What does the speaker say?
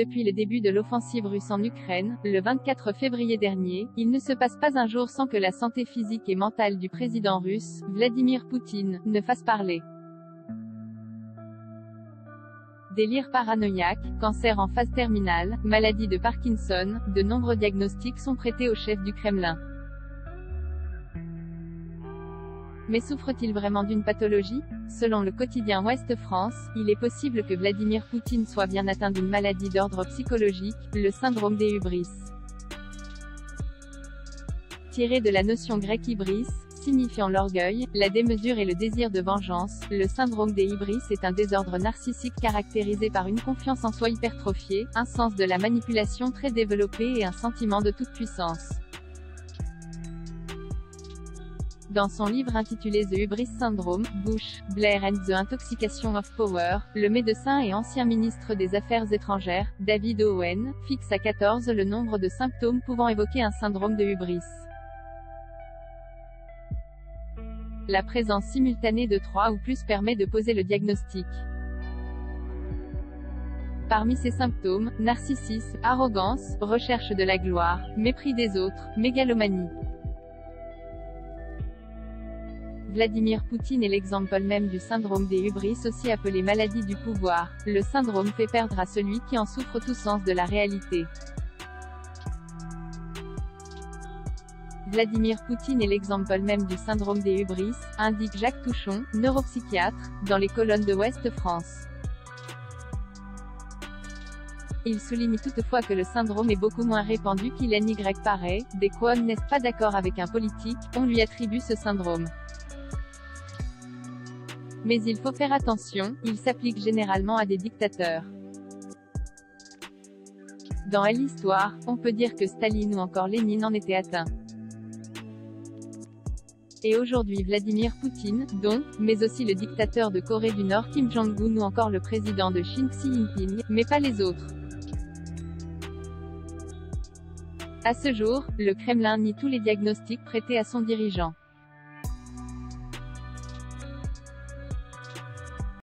Depuis le début de l'offensive russe en Ukraine, le 24 février dernier, il ne se passe pas un jour sans que la santé physique et mentale du président russe, Vladimir Poutine, ne fasse parler. Délire paranoïaque, cancer en phase terminale, maladie de Parkinson, de nombreux diagnostics sont prêtés au chef du Kremlin. Mais souffre-t-il vraiment d'une pathologie? Selon le quotidien Ouest France, il est possible que Vladimir Poutine soit bien atteint d'une maladie d'ordre psychologique, le syndrome des hubris. Tiré de la notion grecque hybris, signifiant l'orgueil, la démesure et le désir de vengeance, le syndrome des hybris est un désordre narcissique caractérisé par une confiance en soi hypertrophiée, un sens de la manipulation très développé et un sentiment de toute puissance. Dans son livre intitulé The Hubris Syndrome, Bush, Blair and the Intoxication of Power, le médecin et ancien ministre des Affaires étrangères, David Owen, fixe à 14 le nombre de symptômes pouvant évoquer un syndrome de hubris. La présence simultanée de 3 ou plus permet de poser le diagnostic. Parmi ces symptômes, narcissisme, arrogance, recherche de la gloire, mépris des autres, mégalomanie. Vladimir Poutine est l'exemple même du syndrome des hubris, aussi appelé maladie du pouvoir. Le syndrome fait perdre à celui qui en souffre tout sens de la réalité. Vladimir Poutine est l'exemple même du syndrome des hubris, indique Jacques Touchon, neuropsychiatre, dans les colonnes de Ouest France. Il souligne toutefois que le syndrome est beaucoup moins répandu qu'il n'y paraît. Dès qu'on n'est pas d'accord avec un politique, on lui attribue ce syndrome. Mais il faut faire attention, il s'applique généralement à des dictateurs. Dans l'histoire, on peut dire que Staline ou encore Lénine en étaient atteints. Et aujourd'hui Vladimir Poutine, donc, mais aussi le dictateur de Corée du Nord Kim Jong-un ou encore le président de Chine Xi Jinping, mais pas les autres. À ce jour, le Kremlin nie tous les diagnostics prêtés à son dirigeant.